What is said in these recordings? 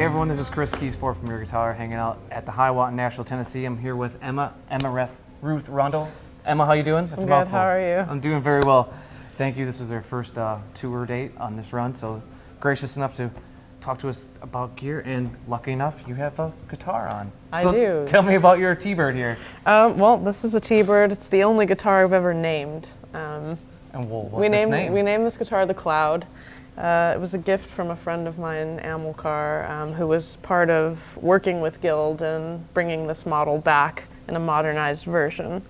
Hey everyone, this is Chris Kies from Your Guitar, hanging out at the High Watt in Nashville, Tennessee. I'm here with Emma Ruth Rundle. Emma, how you doing? That's I'm good. How are you? I'm doing very well. Thank you. This is their first tour date on this run, so gracious enough to talk to us about gear, and lucky enough, you have a guitar on. I do. Tell me about your T-Bird here. Well, this is a T-Bird. It's the only guitar I've ever named. And what's its name? We named this guitar the Cloud. It was a gift from a friend of mine, Amilcar, who was part of working with Guild and bringing this model back in a modernized version.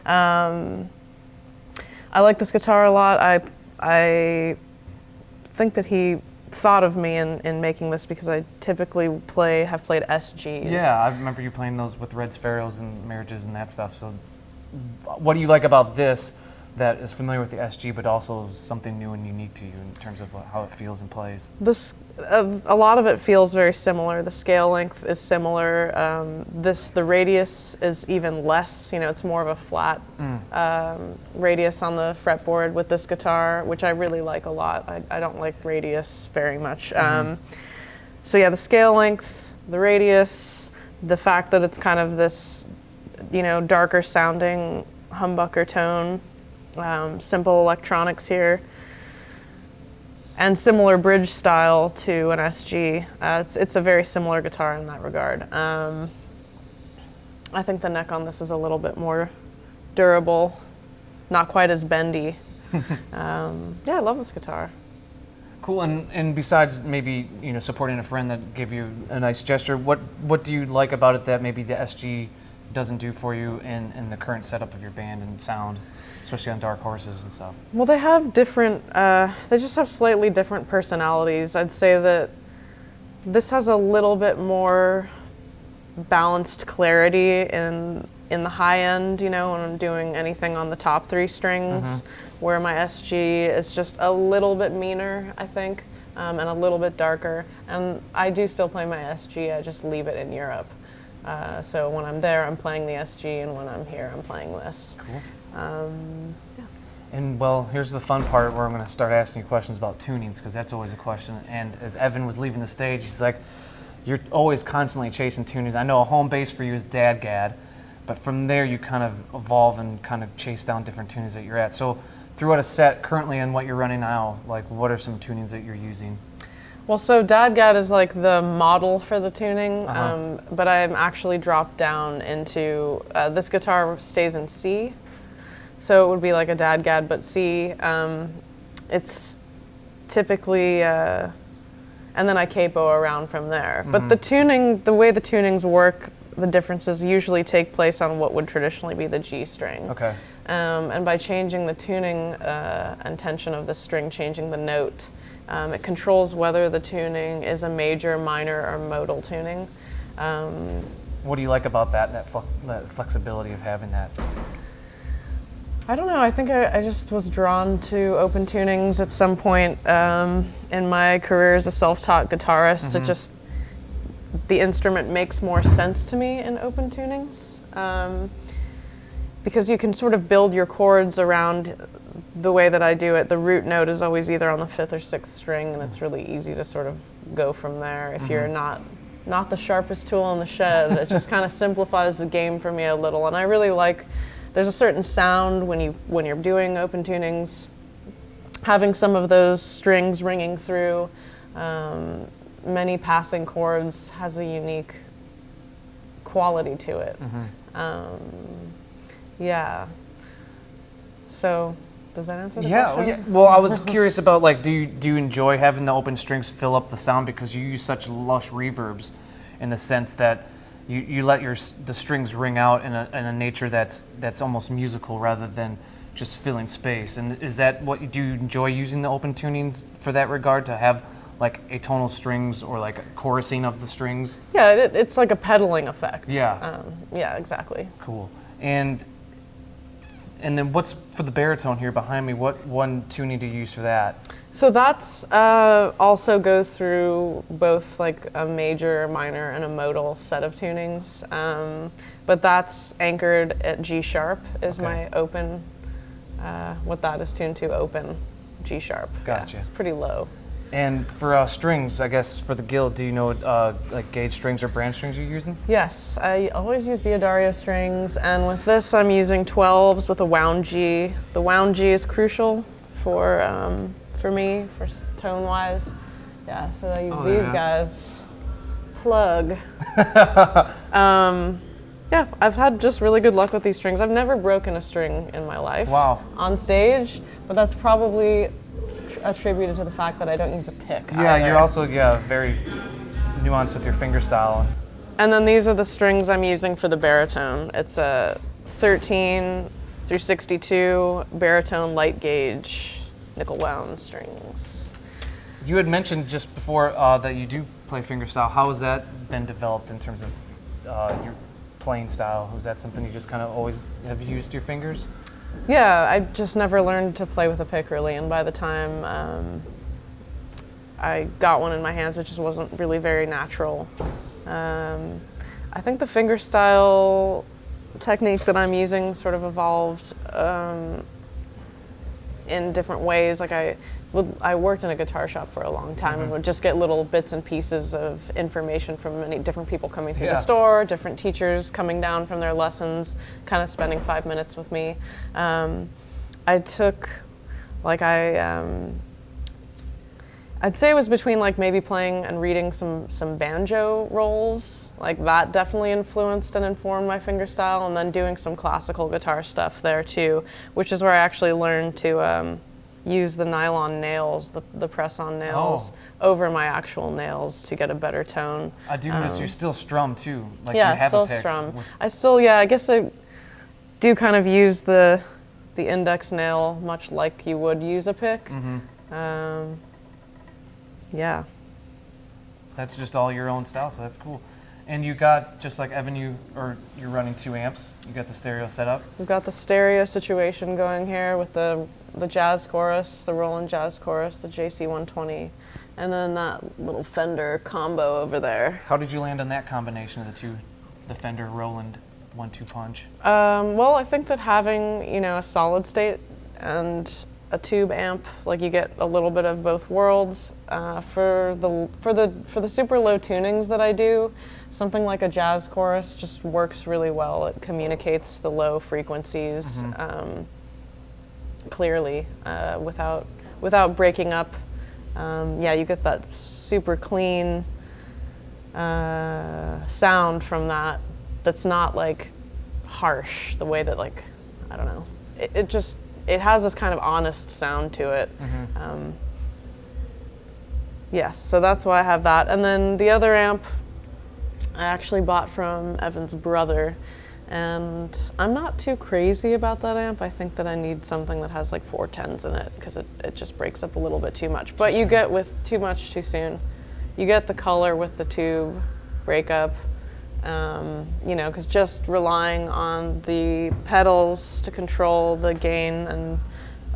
I like this guitar a lot. I think that he thought of me in making this because I typically have played SGs. Yeah, I remember you playing those with Red Sparowes and marriages and that stuff. So what do you like about this that is familiar with the SG, but also something new and unique to you in terms of how it feels and plays? A lot of it feels very similar. The scale length is similar. The radius is even less. You know, it's more of a flat radius on the fretboard with this guitar, which I really like a lot. I don't like radius very much. So yeah, the scale length, the radius, the fact that it's kind of this, you know, darker sounding humbucker tone. Simple electronics here, and similar bridge style to an SG. It's a very similar guitar in that regard. I think the neck on this is a little bit more durable, not quite as bendy. Yeah, I love this guitar. Cool. And besides maybe, you know, supporting a friend that gave you a nice gesture, what do you like about it that maybe the SG doesn't do for you in the current setup of your band and sound, especially on Dark Horses and stuff? Well, they have different, they just have slightly different personalities. I'd say that this has a little bit more balanced clarity in the high end, you know, when I'm doing anything on the top three strings, where my SG is just a little bit meaner, I think, and a little bit darker. And I do still play my SG, I just leave it in Europe. So when I'm there, I'm playing the SG, and when I'm here, I'm playing this. Cool. Yeah. And well, here's the fun part where I'm going to start asking you questions about tunings, because that's always a question. And as Evan was leaving the stage, he's like, you're always constantly chasing tunings. I know a home base for you is DADGAD, but from there you kind of evolve and kind of chase down different tunings that you're at. So throughout a set currently and what you're running now, like what are some tunings that you're using? Well, so DADGAD is like the model for the tuning, but I'm actually dropped down into, this guitar stays in C, so it would be like a DADGAD, but C. It's typically, and then I capo around from there. But the tuning, the way the tunings work, the differences usually take place on what would traditionally be the G string. Okay. And by changing the tuning and tension of the string, changing the note, it controls whether the tuning is a major, minor, or modal tuning. What do you like about that flexibility of having that? I don't know, I think I just was drawn to open tunings at some point in my career as a self-taught guitarist. It just, the instrument makes more sense to me in open tunings. Because you can sort of build your chords around the way that I do it. The root note is always either on the 5th or 6th string, and it's really easy to sort of go from there. If you're not the sharpest tool in the shed, it just kind of simplifies the game for me a little. And I really like, there's a certain sound when you're doing open tunings, having some of those strings ringing through many passing chords has a unique quality to it. Yeah. So, does that answer the question? Yeah. Well, I was curious about, like, do you enjoy having the open strings fill up the sound because you use such lush reverbs, in the sense that you let the strings ring out in a nature that's almost musical rather than just filling space. And is that what do you enjoy using the open tunings for that regard, to have like atonal strings or like a chorusing of the strings? Yeah, it's like a pedaling effect. Yeah. Yeah, exactly. Cool. And then what's for the baritone here behind me? What one tuning do you use for that? So that's also goes through both like a major, minor, and a modal set of tunings. But that's anchored at G sharp is my open, what that is tuned to, open G sharp. Gotcha. Yeah, it's pretty low. And for strings, I guess for the guild, do you know like gauge strings or brand strings you're using? Yes, I always use Diodario strings, and with this I'm using 12s with a wound G. The wound G is crucial for me, for tone-wise. Yeah, so I use these guys. Plug. Yeah, I've had just really good luck with these strings. I've never broken a string in my life. Wow. On stage, but that's probably attributed to the fact that I don't use a pick. Yeah, either. you're also very nuanced with your finger style. And then these are the strings I'm using for the baritone. It's a 13 through 62 baritone light gauge nickel wound strings. You had mentioned just before that you do play fingerstyle. How has that been developed in terms of your playing style? Was that something you just kind of always have used your fingers? Yeah, I just never learned to play with a pick really, and by the time I got one in my hands, it just wasn't really very natural. I think the fingerstyle technique that I'm using sort of evolved in different ways. Like I worked in a guitar shop for a long time and would just get little bits and pieces of information from many different people coming through the store, different teachers coming down from their lessons, kind of spending 5 minutes with me. I took, like I'd say it was between like maybe playing and reading some banjo rolls. Like that definitely influenced and informed my fingerstyle, and then doing some classical guitar stuff there too, which is where I actually learned to use the nylon nails, the press-on nails, over my actual nails to get a better tone. I do notice you still strum too. Like Yeah, you have still a pick. strum. I guess I do kind of use the index nail much like you would use a pick. Yeah. That's just all your own style, so that's cool. And you got, just like Evan, you're running 2 amps. You got the stereo set up. We've got the stereo situation going here with the jazz chorus, the Roland jazz chorus, the JC120, and then that little Fender combo over there. How did you land on that combination of the two, the Fender Roland 1-2 punch? Well, I think that having, a solid state and a tube amp, like you get a little bit of both worlds. For the super low tunings that I do, something like a jazz chorus just works really well. It communicates the low frequencies clearly without breaking up. You get that super clean sound from that. That's not like harsh the way that, like, I don't know. It has this kind of honest sound to it. Yes, so that's why I have that. And then the other amp I actually bought from Evan's brother, and I'm not too crazy about that amp. I think that I need something that has like 4 10s in it, because it just breaks up a little bit too much. But you get with too much too soon. You get the color with the tube breakup. Because just relying on the pedals to control the gain and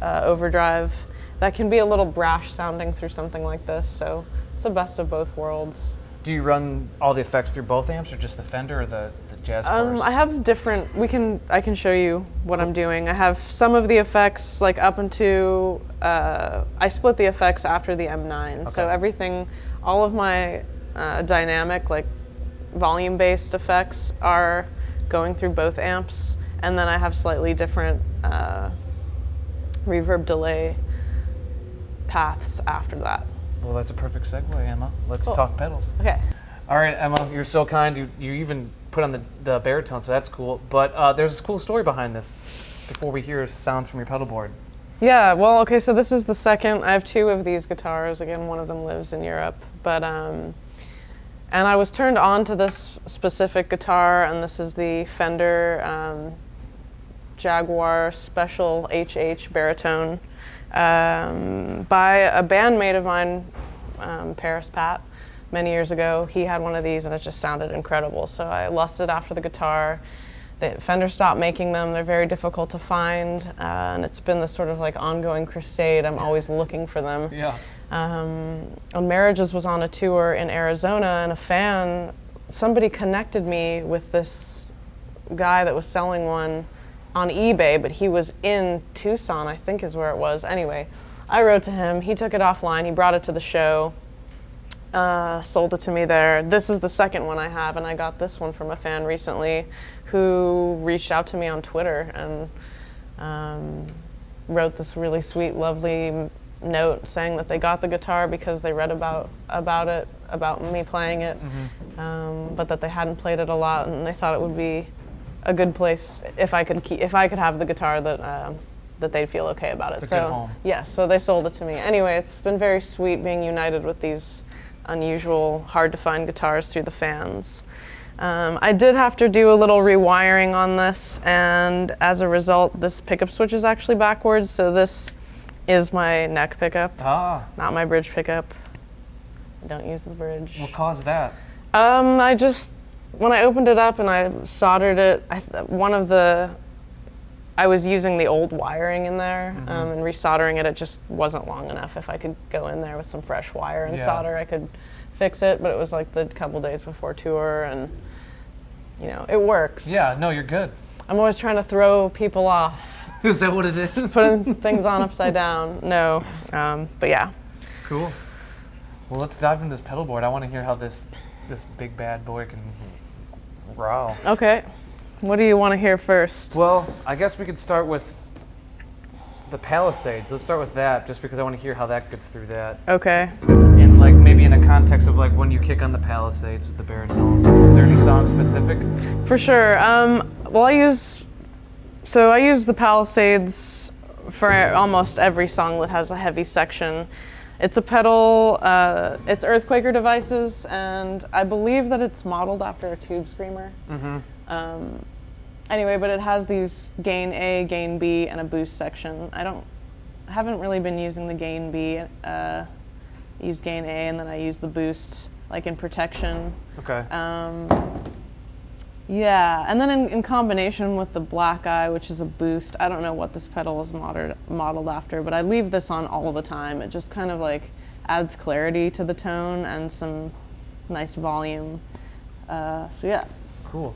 overdrive, that can be a little brash sounding through something like this, so it's the best of both worlds. Do you run all the effects through both amps, or just the Fender or the jazz chorus? I have different, I can show you what I'm doing. I have some of the effects, like up into, I split the effects after the M9, so everything, all of my dynamic, like volume-based effects are going through both amps, and then I have slightly different reverb delay paths after that. Well, that's a perfect segue, Emma. Let's talk pedals. Okay. All right, Emma, you're so kind. You even put on the baritone, so that's cool. But there's a cool story behind this before we hear sounds from your pedal board. Yeah, well, okay, so this is the second. I have 2 of these guitars. Again, one of them lives in Europe, but and I was turned on to this specific guitar, and this is the Fender Jaguar Special HH baritone by a bandmate of mine, Paris Pat, many years ago. He had one of these, and it just sounded incredible. So I lusted after the guitar. Fender stopped making them. They're very difficult to find, and it's been this sort of like ongoing crusade. I'm always looking for them. Yeah. On Marriages was on a tour in Arizona, and somebody connected me with this guy that was selling one on eBay, but he was in Tucson, I think is where it was. Anyway, I wrote to him. He took it offline. He brought it to the show, sold it to me there. This is the second one I have, and I got this one from a fan recently who reached out to me on Twitter and wrote this really sweet, lovely note saying that they got the guitar because they read about me playing it, but that they hadn't played it a lot, and they thought it would be a good place if I could have the guitar that they'd feel okay about it. It's a good home. Yes, so they sold it to me. Anyway, it's been very sweet being united with these unusual, hard to find guitars through the fans. I did have to do a little rewiring on this, and as a result, this pickup switch is actually backwards, so this is my neck pickup, not my bridge pickup. I don't use the bridge. What caused that? When I opened it up and I soldered it, I was using the old wiring in there, and resoldering it just wasn't long enough. If I could go in there with some fresh wire and solder, I could fix it, but it was like the couple days before tour, and it works. Yeah, no, you're good. I'm always trying to throw people off. Is that what it is? Putting things on upside down. No, but yeah. Cool. Well, let's dive into this pedal board. I want to hear how this big bad boy can growl. Okay. What do you want to hear first? Well, I guess we could start with the Palisades. Let's start with that, just because I want to hear how that gets through that. Okay. And like maybe in a context of like when you kick on the Palisades with the baritone. Is there any song specific? For sure. Well, I use the Palisades for almost every song that has a heavy section. It's a pedal, it's Earthquaker Devices, and I believe that it's modeled after a tube screamer. Anyway, but it has these gain A, gain B, and a boost section. I haven't really been using the gain B. I use gain A, and then I use the boost, like in protection. Okay. Yeah, and then in combination with the Black Eye, which is a boost, I don't know what this pedal is modeled after, but I leave this on all the time. It just kind of like adds clarity to the tone and some nice volume. So yeah. Cool.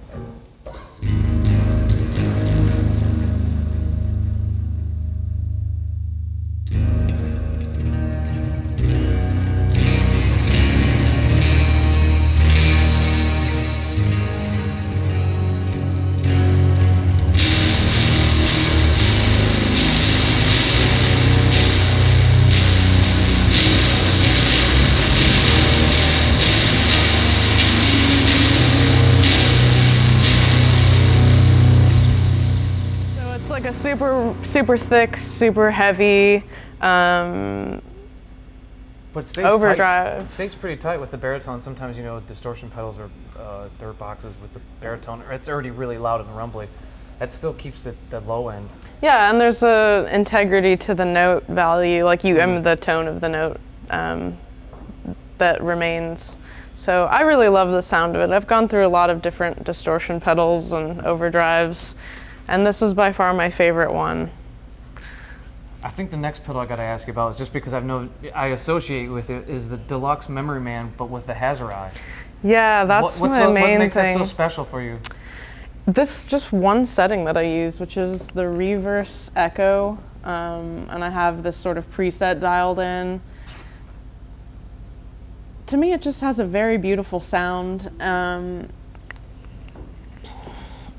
A super thick, super heavy But it stays overdrive. Tight. It stays pretty tight with the baritone. Sometimes, distortion pedals or dirt boxes with the baritone, it's already really loud and rumbly. That still keeps it the low end. Yeah, and there's a integrity to the note value, like the tone of the note that remains. So I really love the sound of it. I've gone through a lot of different distortion pedals and overdrives, and this is by far my favorite one. I think the next pedal I got to ask you about is just because I associate with it is the Deluxe Memory Man, but with the Hazard. Yeah, that's my main thing. What makes that so special for you? This just one setting that I use, which is the reverse echo, and I have this sort of preset dialed in. To me, it just has a very beautiful sound.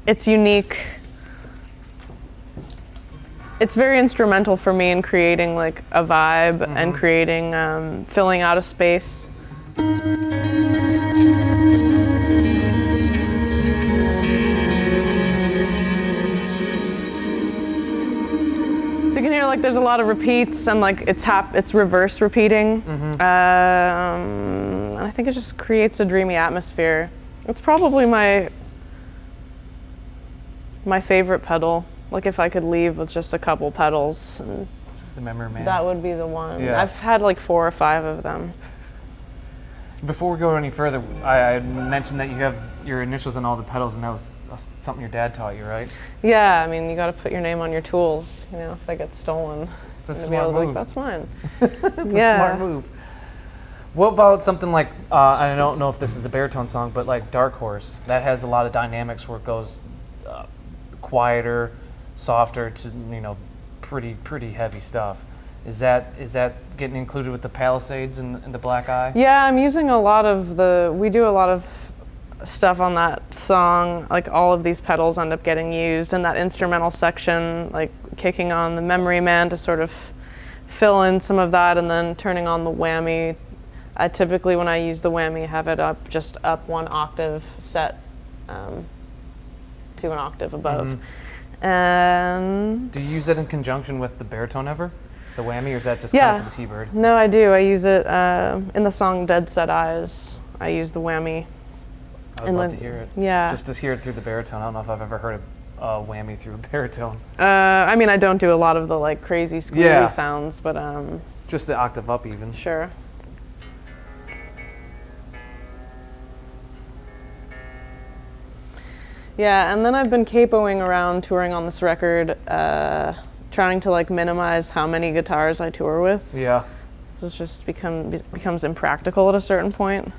It's unique. It's very instrumental for me in creating like a vibe and creating, filling out a space. So you can hear like there's a lot of repeats and like it's reverse repeating. And I think it just creates a dreamy atmosphere. It's probably my favorite pedal. Like if I could leave with just a couple pedals, and the Memory Man. That would be the one. Yeah. I've had like 4 or 5 of them. Before we go any further, I mentioned that you have your initials on all the pedals, and that was something your dad taught you, right? Yeah, I mean, you got to put your name on your tools, if they get stolen. It's a smart move. Like, that's mine. It's a smart move. What about something like, I don't know if this is the baritone song, but like Dark Horse? That has a lot of dynamics where it goes quieter, softer to, pretty heavy stuff. Is that getting included with the Palisades and the Black Eye? Yeah, I'm using a lot of we do a lot of stuff on that song, like all of these pedals end up getting used in that instrumental section, like kicking on the Memory Man to sort of fill in some of that, and then turning on the whammy. I typically, when I use the whammy, have it just up 1 octave set to an octave above. Mm-hmm. And do you use that in conjunction with the baritone ever? The whammy, or is that just kind of for the T-bird? No, I do. I use it in the song Dead Set Eyes. I use the whammy. I would love to hear it. Yeah. Just to hear it through the baritone. I don't know if I've ever heard a whammy through a baritone. I mean, I don't do a lot of the like crazy squealy sounds, but just the octave up even. Sure. Yeah, and then I've been capoing around touring on this record, trying to like minimize how many guitars I tour with. Yeah. This just becomes impractical at a certain point.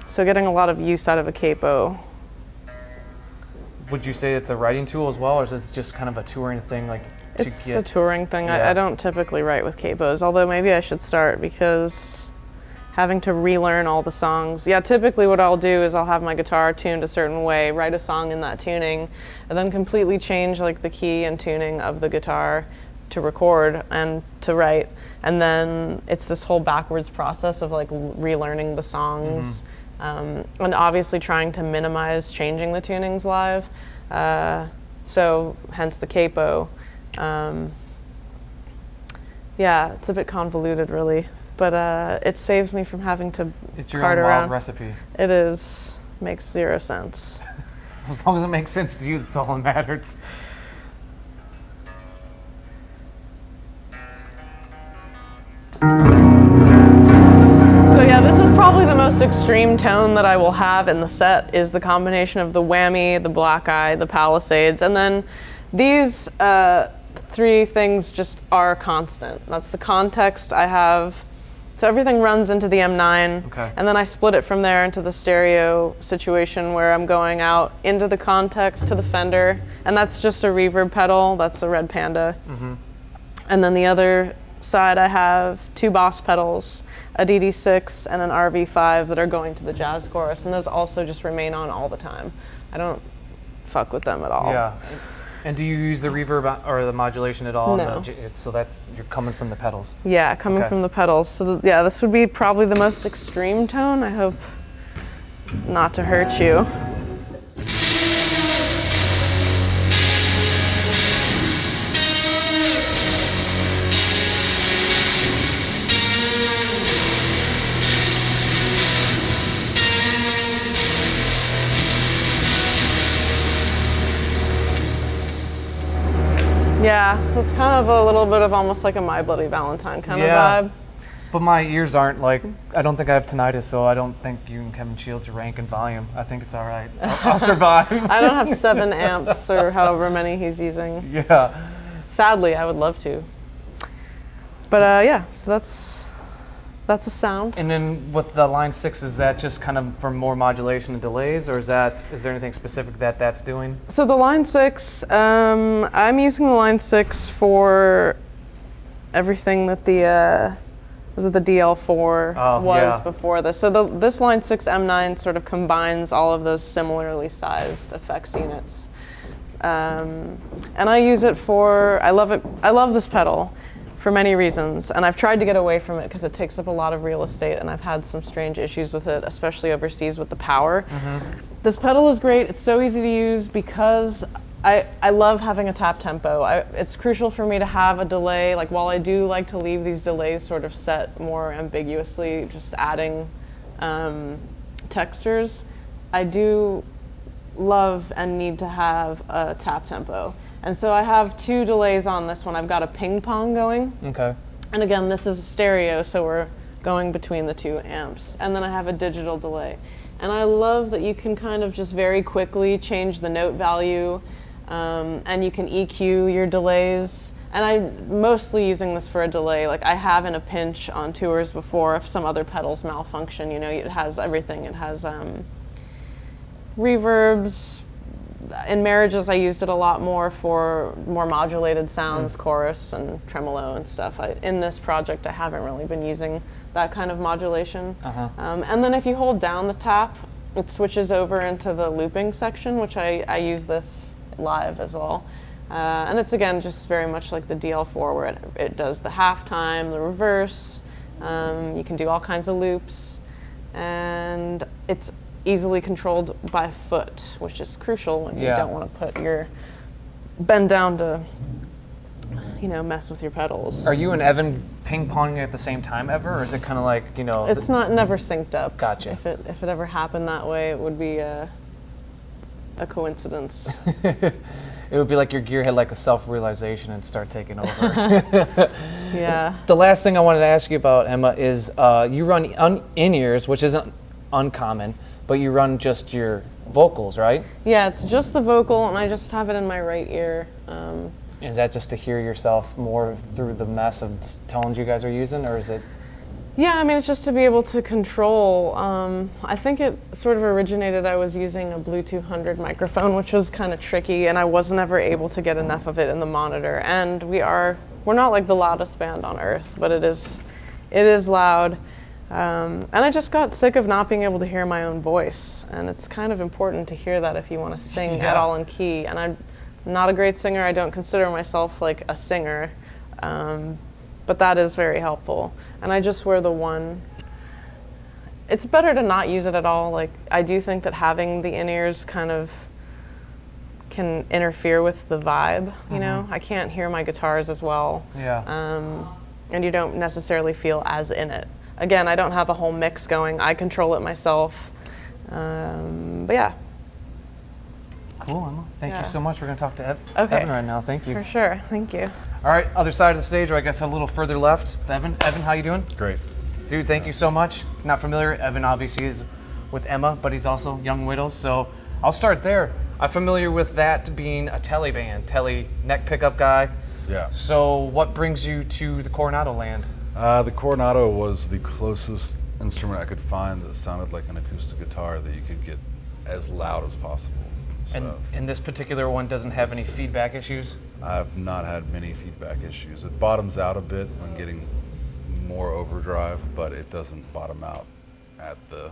So getting a lot of use out of a capo. Would you say it's a writing tool as well, or is this just kind of a touring thing? It's a touring thing. Yeah. I don't typically write with capos, although maybe I should start, because having to relearn all the songs. Yeah, typically what I'll do is I'll have my guitar tuned a certain way, write a song in that tuning, and then completely change like the key and tuning of the guitar to record and to write. And then it's this whole backwards process of like relearning the songs. Mm-hmm. And obviously trying to minimize changing the tunings live. So hence the capo. Yeah, it's a bit convoluted really, but it saves me from having to It's your cart own around. wild recipe. It is. Makes zero sense. As long as it makes sense to you, that's all that matters. So yeah, this is probably the most extreme tone that I will have in the set, is the combination of the whammy, the black eye, the Palisades, and then these 3 things just are constant. That's the context I have. So everything runs into the M9, okay. And then I split it from there into the stereo situation where I'm going out into the context to the Fender, and that's just a reverb pedal. That's a Red Panda. Mm-hmm. And then the other side I have 2 Boss pedals, a DD6 and an RV5 that are going to the jazz chorus, and those also just remain on all the time. I don't fuck with them at all. Yeah. And do you use the reverb or the modulation at all? No. So you're coming from the pedals. Yeah, coming from the pedals. So yeah, this would be probably the most extreme tone. I hope not to hurt you. Yeah, so it's kind of a little bit of almost like a My Bloody Valentine kind of vibe. But my ears aren't like, I don't think I have tinnitus, so I don't think you and Kevin Shields rank in volume. I think it's all right. I'll survive. I don't have 7 amps or however many he's using. Yeah. Sadly, I would love to. But yeah, so that's a sound. And then with the line 6, is that just kind of for more modulation and delays, or is there anything specific that's doing? So the line 6, I'm using the line 6 for everything that the DL4 was before this. So this line 6 M9 sort of combines all of those similarly sized effects units. And I use it I love this pedal for many reasons, and I've tried to get away from it because it takes up a lot of real estate, and I've had some strange issues with it, especially overseas with the power. Mm-hmm. This pedal is great. It's so easy to use because I love having a tap tempo. It's crucial for me to have a delay. Like, while I do like to leave these delays sort of set more ambiguously, just adding textures, I do love and need to have a tap tempo. And so I have 2 delays on this one. I've got a ping pong going. Okay. And again, this is a stereo, so we're going between the 2 amps. And then I have a digital delay. And I love that you can kind of just very quickly change the note value, and you can EQ your delays. And I'm mostly using this for a delay. Like, I have in a pinch on tours before if some other pedals malfunction. You know, it has everything. It has reverbs, in Marriages, I used it a lot more for more modulated sounds, chorus and tremolo and stuff. In this project, I haven't really been using that kind of modulation. And then if you hold down the tap, it switches over into the looping section, which I use this live as well. And it's, again, just very much like the DL4, where it does the halftime, the reverse. You can do all kinds of loops. And it's easily controlled by foot, which is crucial when you don't want to put your bend down to, mess with your pedals. Are you and Evan ping-ponging at the same time ever, or is it kind of like, It's never synced up. Gotcha. If it ever happened that way, it would be a coincidence. It would be like your gear had like a self-realization and start taking over. Yeah. The last thing I wanted to ask you about, Emma, is you run in-ears, which isn't uncommon, but you run just your vocals, right? Yeah, it's just the vocal, and I just have it in my right ear. Is that just to hear yourself more through the mess of tones you guys are using, or is it? Yeah, I mean, it's just to be able to control. I think it sort of originated, I was using a Bluetooth 100 microphone, which was kind of tricky, and I wasn't ever able to get enough of it in the monitor. And we're not like the loudest band on earth, but it is loud. And I just got sick of not being able to hear my own voice. And it's kind of important to hear that if you want to sing at all in key. And I'm not a great singer. I don't consider myself like a singer. But that is very helpful. And I just wear the one. It's better to not use it at all. Like, I do think that having the in-ears kind of can interfere with the vibe, you know? I can't hear my guitars as well. Yeah. And you don't necessarily feel as in it. Again, I don't have a whole mix going. I control it myself. But yeah. Cool, Emma. Thank you so much. We're going to talk to Okay. Evan right now. Thank you. For sure. Thank you. All right, other side of the stage, or I guess a little further left. Evan, how you doing? Great. Dude, thank you so much. Not familiar, Evan obviously is with Emma, but he's also Young Widows, so I'll start there. I'm familiar with that being a Tele band, Tele neck pickup guy. Yeah. So what brings you to the Coronado land? The Coronado was the closest instrument I could find that sounded like an acoustic guitar that you could get as loud as possible. So And this particular one doesn't have any feedback issues? I've not had many feedback issues. It bottoms out a bit when getting more overdrive, but it doesn't bottom out at the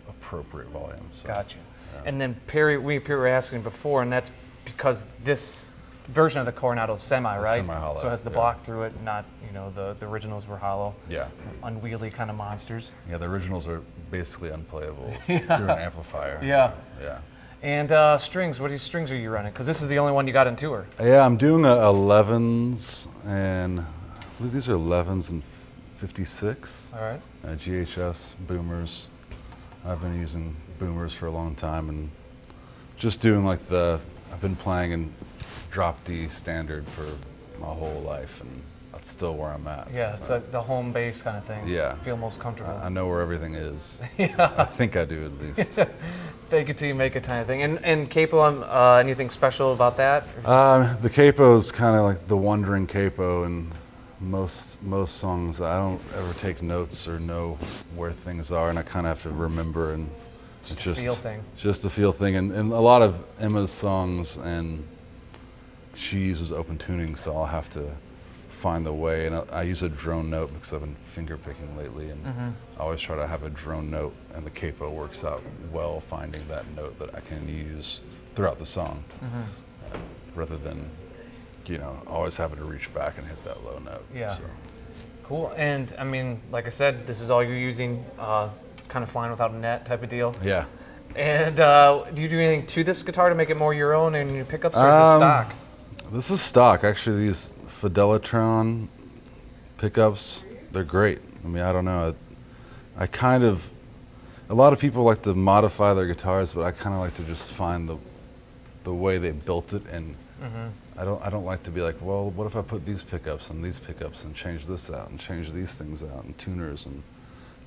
appropriate volume. So, Gotcha. yeah. And then Perry were asking before, and that's because this version of the Coronado is semi, right? Semi-hollow, So it has the yeah. block through it, not, the originals were hollow. Yeah. Unwieldy kind of monsters. Yeah, the originals are basically unplayable through an amplifier. Yeah. Yeah. And strings, what strings are you running? Because this is the only one you got in tour. Yeah, I'm doing 11s, and I believe these are 11s and 56. All right. Ghs Boomers. I've been using Boomers for a long time, and just doing I've been playing in drop D standard for my whole life, and that's still where I'm at. Yeah, it's like the home base kind of thing. Yeah. Feel most comfortable. I know where everything is. Yeah. I think I do at least. Fake it till you make it kind of thing. And capo, anything special about that? The capo is kind of like the wandering capo, and most songs I don't ever take notes or know where things are, and I kind of have to remember, and it's just feel thing. Just the feel thing, and a lot of Emma's songs, and she uses open tuning, so I'll have to find the way, and I use a drone note because I've been finger picking lately, and I always try to have a drone note, and the capo works out well finding that note that I can use throughout the song, rather than always having to reach back and hit that low note. Yeah. So. Cool. And I mean, like I said, this is all you're using, kind of flying without a net type of deal. Yeah. And do you do anything to this guitar to make it more your own and your pickups, or is it stock? This is stock. Actually, these Fidelitron pickups, they're great. I mean, I don't know. A lot of people like to modify their guitars, but I kind of like to just find the way they built it, and I don't like to be like, well, what if I put these pickups and change this out and change these things out and tuners, and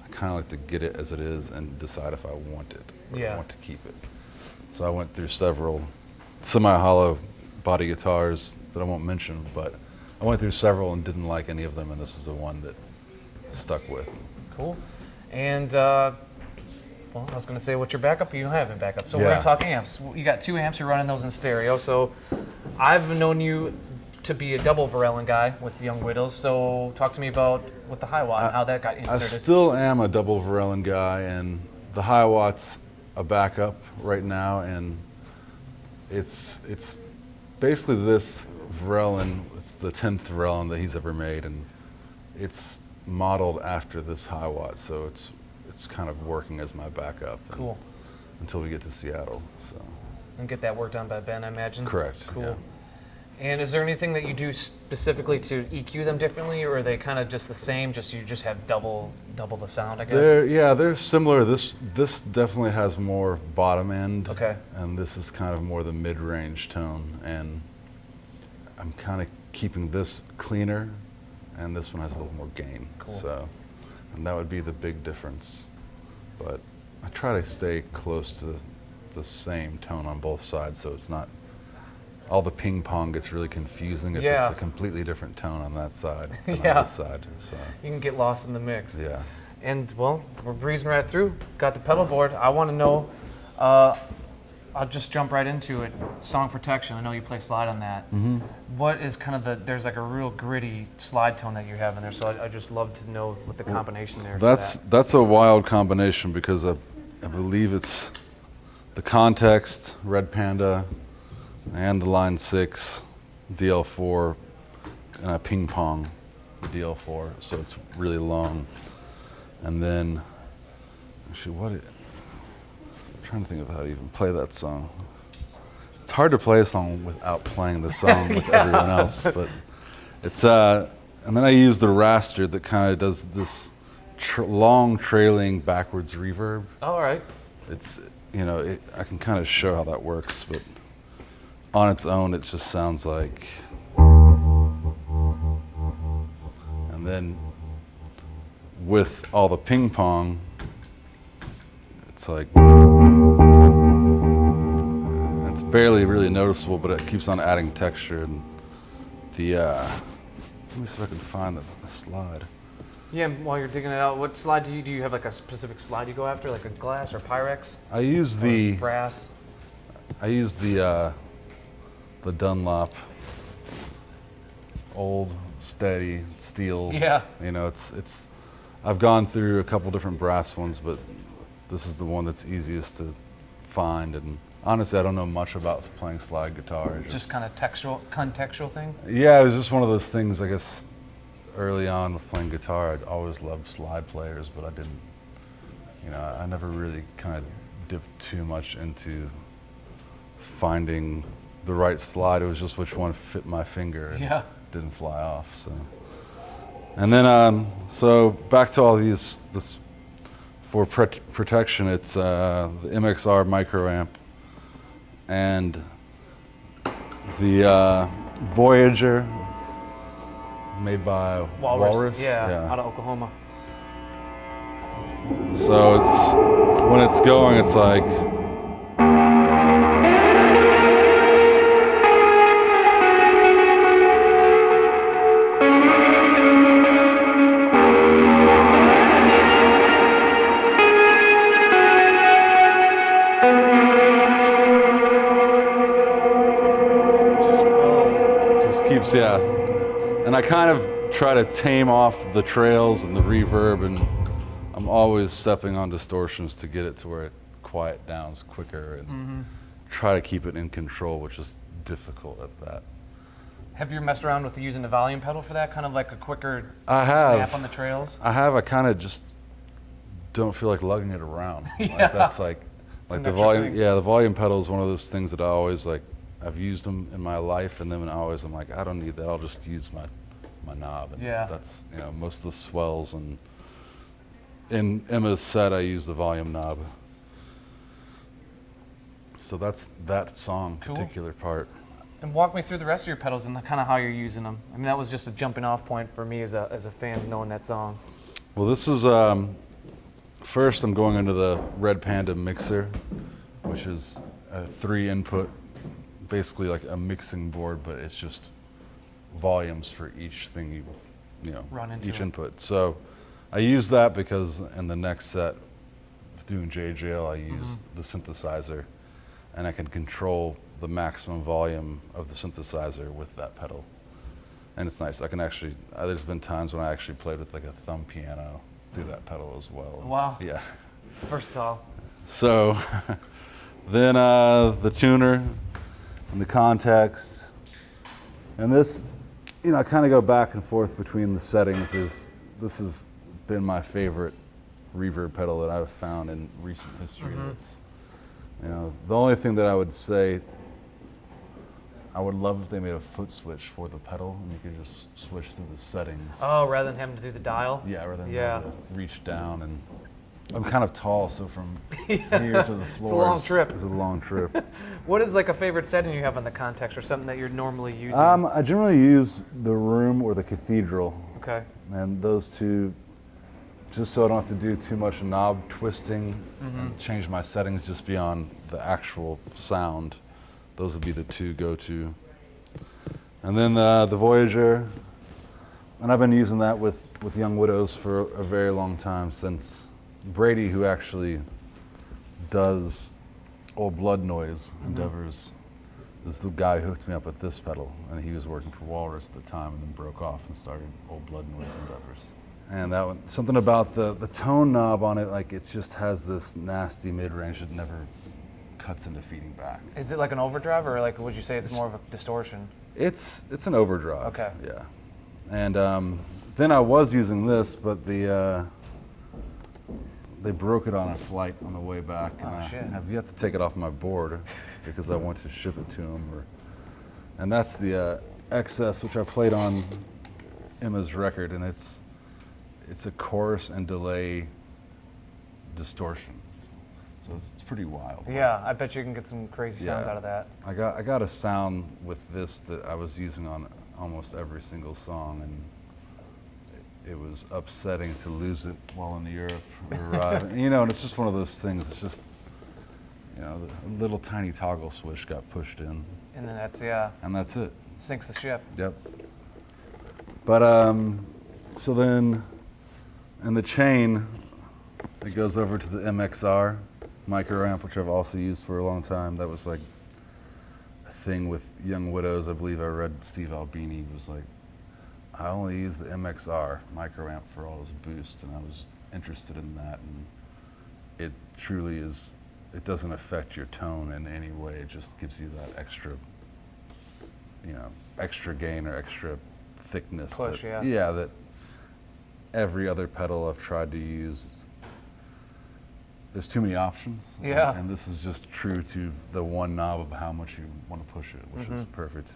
I kind of like to get it as it is and decide if I want it or I want to keep it. So I went through several semi-hollow body guitars that I won't mention, but I went through several and didn't like any of them, and this is the one that I stuck with. Cool. And Well, I was going to say, what's your backup? You don't have a backup. So we're Yeah. going to talk amps. You got 2 amps. You're running those in stereo. So I've known you to be a double Varellin guy with the Young Widows. So talk to me about with the high watt and how that got I inserted. still am a double Varellin guy, and the high watt's a backup right now, and it's basically this Varellin. It's the 10th Varellin that he's ever made, and it's modeled after this high watt, so it's kind of working as my backup. Cool. Until we get to Seattle, so. And get that worked on by Ben, I imagine. Correct. Cool. Yeah. And is there anything that you do specifically to EQ them differently, or are they kind of just the same? Just you just have double the sound, I guess. They're similar. This definitely has more bottom end. Okay. And this is kind of more the mid-range tone, and I'm kind of keeping this cleaner, and this one has a little more gain. Cool. So, and that would be the big difference. But I try to stay close to the same tone on both sides, so it's not. All the ping pong gets really confusing if it's a completely different tone on that side than on this side. So. You can get lost in the mix. Yeah. And well, we're breezing right through. Got the pedal board. I want to know. I'll just jump right into it. Song protection. I know you play slide on that. Mm-hmm. What is kind of there's like a real gritty slide tone that you have in there. So I just love to know what the combination there. That's a wild combination because I believe it's the context, Red Panda, and the Line 6 DL4, and a ping pong DL4, so it's really long. And then, actually, I'm trying to think of how to even play that song. It's hard to play a song without playing the song with everyone else, but it's, and then I use the Raster that kind of does this long trailing backwards reverb. All right. It's, I can kind of show how that works, but on its own, it just sounds like, and then with all the ping pong, it's like, it's barely really noticeable, but it keeps on adding texture. And the, let me see if I can find the slide. Yeah, while you're digging it out, what slide do you have like a specific slide you go after, like a glass or Pyrex? I use the brass. I use the Dunlop old steady steel. Yeah. It's I've gone through a couple different brass ones, but this is the one that's easiest to find. And honestly, I don't know much about playing slide guitar. It's just kind of contextual thing? Yeah, it was just one of those things, I guess, early on with playing guitar. I'd always loved slide players, but I didn't, I never really kind of dipped too much into finding the right slide. It was just which one fit my finger and didn't fly off. So, and then so back to all this for protection. It's the Mxr Micro Amp and the Voyager made by Walrus. Yeah, out of Oklahoma. So it's when it's going, it's like. Yeah, and I kind of try to tame off the trails and the reverb, and I'm always stepping on distortions to get it to where it quiet down quicker and try to keep it in control, which is difficult at that. Have you messed around with using the volume pedal for that, kind of like a quicker snap on the trails? I have. I kind of just don't feel like lugging it around. Like that's like the volume. thing. Yeah, the volume pedal is one of those things that I always like. I've used them in my life, and then I'm like, I don't need that. I'll just use my knob. And that's most of the swells, and in Emma's set, I use the volume knob. So that's that song particular part. And walk me through the rest of your pedals and kind of how you're using them. I mean, that was just a jumping off point for me as a fan knowing that song. Well, this is first I'm going into the Red Panda Mixer, which is a 3-input. Basically like a mixing board, but it's just volumes for each thing you run into each input. So I use that because in the next set, doing JJL, I use the synthesizer, and I can control the maximum volume of the synthesizer with that pedal. And it's nice. I can actually, there's been times when I actually played with like a thumb piano through that pedal as well. Wow. Yeah. It's versatile. So then the tuner and the context. And this, you know, I kind of go back and forth between the settings. This has been my favorite reverb pedal that I've found in recent history. That's, you know, the only thing that I would say, I would love if they made a foot switch for the pedal and you could just switch through the settings. Oh, rather than having to do the dial? Yeah, rather than having to reach down. And I'm kind of tall, so from here to the floor. It's a long trip. It's a long trip. What is like a favorite setting you have on the context or something that you're normally using? I generally use the room or the cathedral. Okay. And those two, just so I don't have to do too much knob twisting and change my settings just beyond the actual sound. Those would be the two go-to. And then the Voyager, and I've been using that with Young Widows for a very long time, since Brady, who actually does Old Blood Noise endeavors, is the guy who hooked me up with this pedal, and he was working for Walrus at the time and then broke off and started Old Blood Noise endeavors. And that one, something about the tone knob on it, like it just has this nasty mid-range that never cuts into feeding back. Is it like an overdrive, or like would you say it's more of a distortion? It's an overdrive. Okay. Yeah. And then I was using this, but they broke it on a flight on the way back, and I have yet to take it off my board because I want to ship it to them. And that's the XS, which I played on Emma's record, and it's a chorus and delay distortion. So it's pretty wild. Yeah, I bet you can get some crazy sounds out of that. I got a sound with this that I was using on almost every single song, and it was upsetting to lose it while in Europe or arriving. You know, and it's just one of those things. It's just, you know, the little tiny toggle switch got pushed in. And then And that's it. sinks the ship. Yep. But so then, in the chain, it goes over to the Mxr Micro Amp, which I've also used for a long time. That was like a thing with Young Widows. I believe I read Steve Albini was like, I only use the Mxr Micro Amp for all his boost, and I was interested in that. And it truly is, it doesn't affect your tone in any way. It just gives you that extra, you know, extra gain or extra thickness. Push, that, yeah. that every other pedal I've tried to use, there's too many options. Yeah. And this is just true to the one knob of how much you want to push it, which is perfect.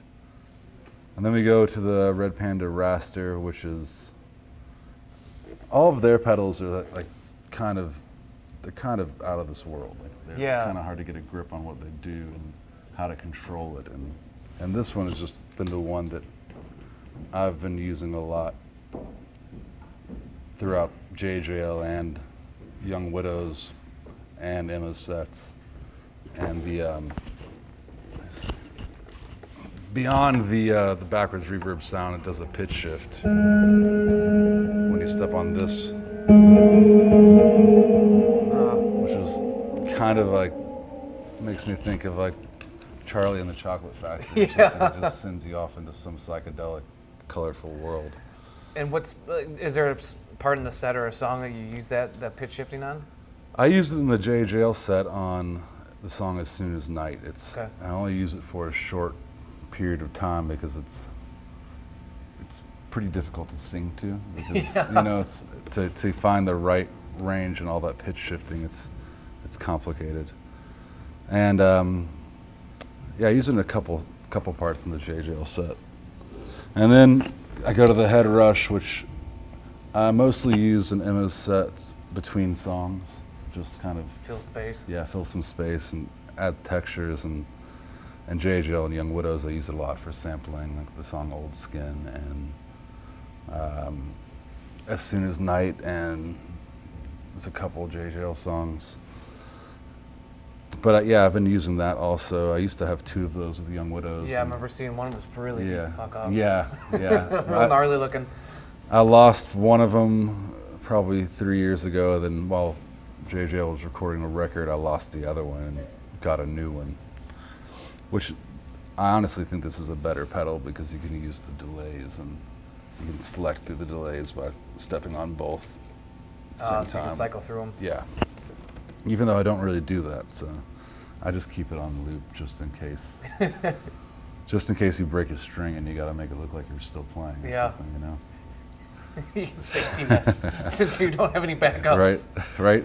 And then we go to the Red Panda Raster, which is, all of their pedals are like they're kind of out of this world. Like they're kind of hard to get a grip on what they do and how to control it. And this one has just been the one that I've been using a lot throughout JJL and Young Widows and Emma's sets. And the beyond the backwards reverb sound, it does a pitch shift. When you step on this, which is kind of like, makes me think of like Charlie and the Chocolate Factory or something. It just sends you off into some psychedelic, colorful world. And is there a part in the set or a song that you use that pitch shifting on? I used it in the JJL set on the song As Soon as Night. I only use it for a short period of time because it's pretty difficult to sing to. Because, you know, to find the right range and all that pitch shifting, it's complicated. And I use it in a couple parts in the JJL set. And then I go to the head rush, which I mostly use in Emma's sets between songs, just kind of Fill space. Yeah, fill some space and add textures. And JJL and Young Widows, I use it a lot for sampling, like the song Old Skin and As Soon as Night, and there's a couple JJL songs. But I've been using that also. I used to have two of those with Young Widows. Yeah, I remember seeing one was really fuck up. Yeah. Real gnarly looking. I lost one of them probably 3 years ago. Then while JJ was recording a record, I lost the other one and got a new one, which I honestly think this is a better pedal because you can use the delays and you can select through the delays by stepping on both at the same So you time. can cycle through them. Yeah. Even though I don't really do that, so I just keep it on loop just in case. Just in case you break a string and you got to make it look like you're still playing or something, you know? Safety nets, since you don't have any backups. Right, right.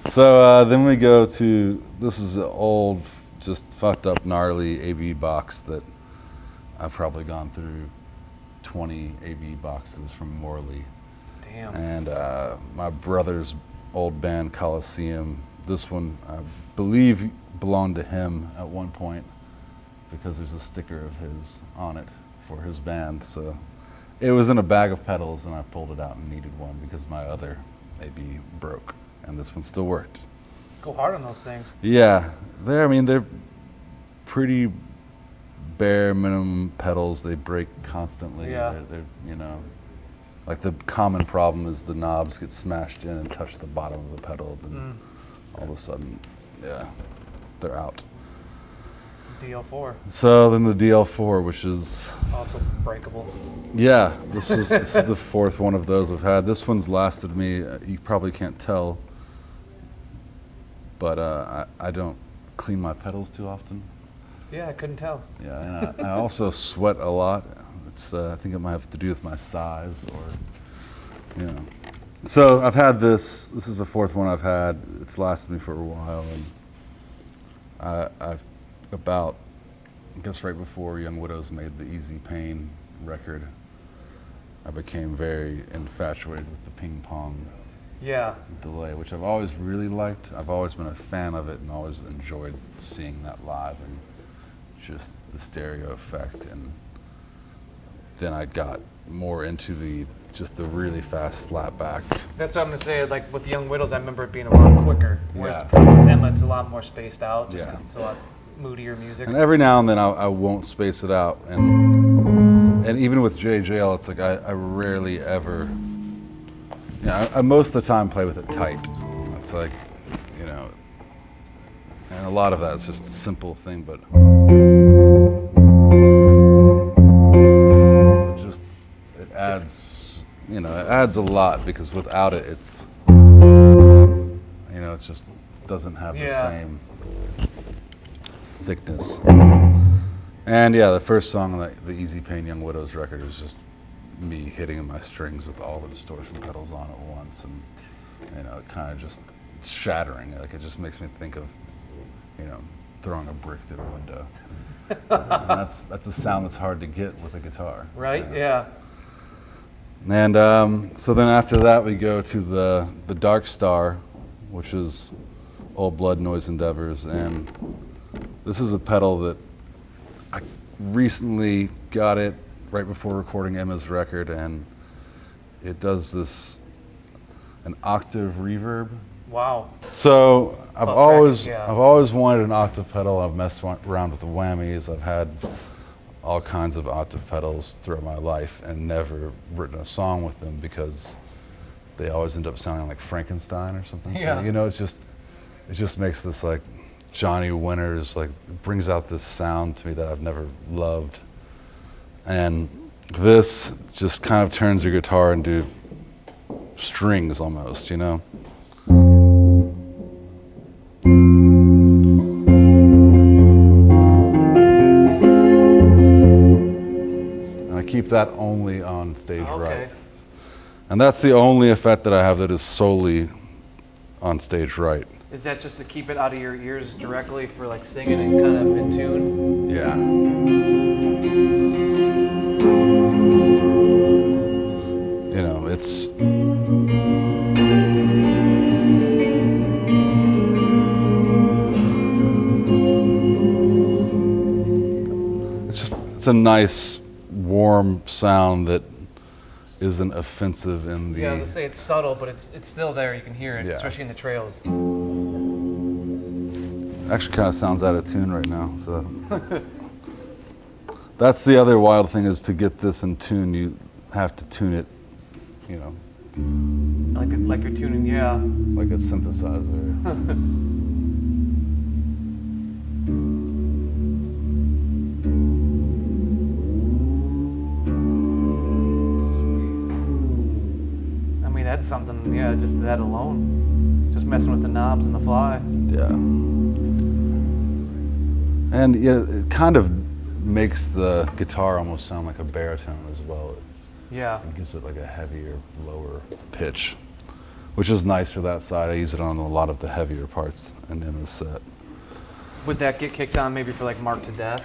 So then we go to, this is an old, just fucked up, gnarly AB box that I've probably gone through 20 AB boxes from Morley. Damn. And my brother's old band, Coliseum, this one I believe belonged to him at one point because there's a sticker of his on it for his band. So it was in a bag of pedals and I pulled it out and needed one because my other AB broke and this one still worked. Go hard on those things. Yeah, they're pretty bare minimum pedals. They break constantly. Yeah. They're, you know, like the common problem is the knobs get smashed in and touch the bottom of the pedal, then all of a sudden, yeah, they're out. DL4, So then the DL4, which is, also breakable. yeah, this is the fourth one of those I've had. This one's lasted me. You probably can't tell, but I don't clean my pedals too often. Yeah, I couldn't tell. Yeah, and I also sweat a lot. It's I think it might have to do with my size, or you know. So I've had this. This is the fourth one I've had. It's lasted me for a while, and I've about, I guess right before Young Widows made the Easy Pain record, I became very infatuated with the ping pong Yeah. delay, which I've always really liked. I've always been a fan of it and always enjoyed seeing that live and just the stereo effect. And then I got more into the really fast slap back. That's what I'm gonna say. Like with Young Widows, I remember it being a lot quicker. Whereas Yeah. probably with Emma, it's a lot more spaced out, just Yeah. because it's a lot moodier music. And every now and then I won't space it out. And even with JJL, it's like I rarely ever, you know, I most of the time play with it tight. It's like, you know, and a lot of that is just a simple thing, but it adds, you know, it adds a lot because without it, it's, you know, it just doesn't have the same thickness. And yeah, the first song on the Easy Pain Young Widows record is just me hitting my strings with all the distortion pedals on at once, and you know, it kind of just shattering. Like it just makes me think of, you know, throwing a brick through a window. And that's a sound that's hard to get with a guitar. Right? You know? Yeah. And so then after that we go to the Dark Star, which is Old Blood Noise Endeavors, and this is a pedal that I recently got it right before recording Emma's record, and it does an octave reverb. Wow. So I've always tracking, wanted an octave pedal. I've messed around with the whammies. I've had all kinds of octave pedals throughout my life and never written a song with them because they always end up sounding like Frankenstein or something. Yeah. So, you know, it just makes this like Johnny Winters, like brings out this sound to me that I've never loved. And this just kind of turns your guitar into strings almost, you know? And I keep that only on stage right. And that's the only effect that I have that is solely on stage right. Is that just to keep it out of your ears directly for like singing and kind of in tune? Yeah. You know, it's it's a nice warm sound that isn't offensive in the. Yeah, I was gonna say it's subtle, but it's still there. You can hear it, Yeah. especially in the trails. Actually kind of sounds out of tune right now, so. That's the other wild thing, is to get this in tune, you have to tune it, you know. like you're tuning, yeah. Like a synthesizer. I mean, that's something, yeah, just that alone. Just messing with the knobs and the fly. Yeah. And yeah, it kind of makes the guitar almost sound like a baritone as well. Yeah. It gives it like a heavier, lower pitch, which is nice for that side. I use it on a lot of the heavier parts in Emma's set. Would that get kicked on maybe for like Mark to Death?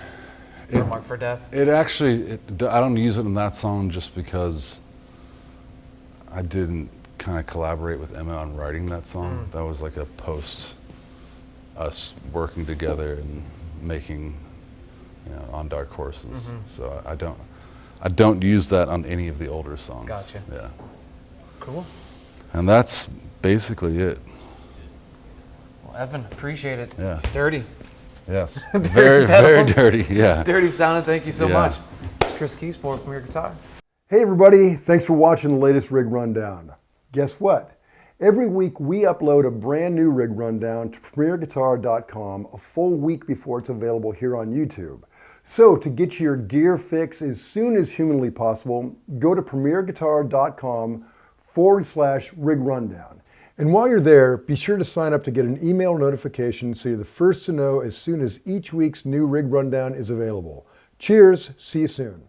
Or Mark for Death? It actually, I don't use it in that song just because I didn't kind of collaborate with Emma on writing that song. That was like a post us working together and making, you know, On Dark Horses. So I don't use that on any of the older songs. Gotcha. Yeah. Cool. And that's basically it. Well, Evan, appreciate it. Yeah. Dirty. Yes. Very, very dirty. Yeah. Dirty sounding, thank you so Yeah. much. It's Chris Kies for Premier Guitar. Hey everybody, thanks for watching the latest rig rundown. Guess what? Every week we upload a brand new rig rundown to premierguitar.com a full week before it's available here on YouTube. So to get your gear fix as soon as humanly possible, go to premierguitar.com/rig rundown. And while you're there, be sure to sign up to get an email notification so you're the first to know as soon as each week's new rig rundown is available. Cheers, see you soon.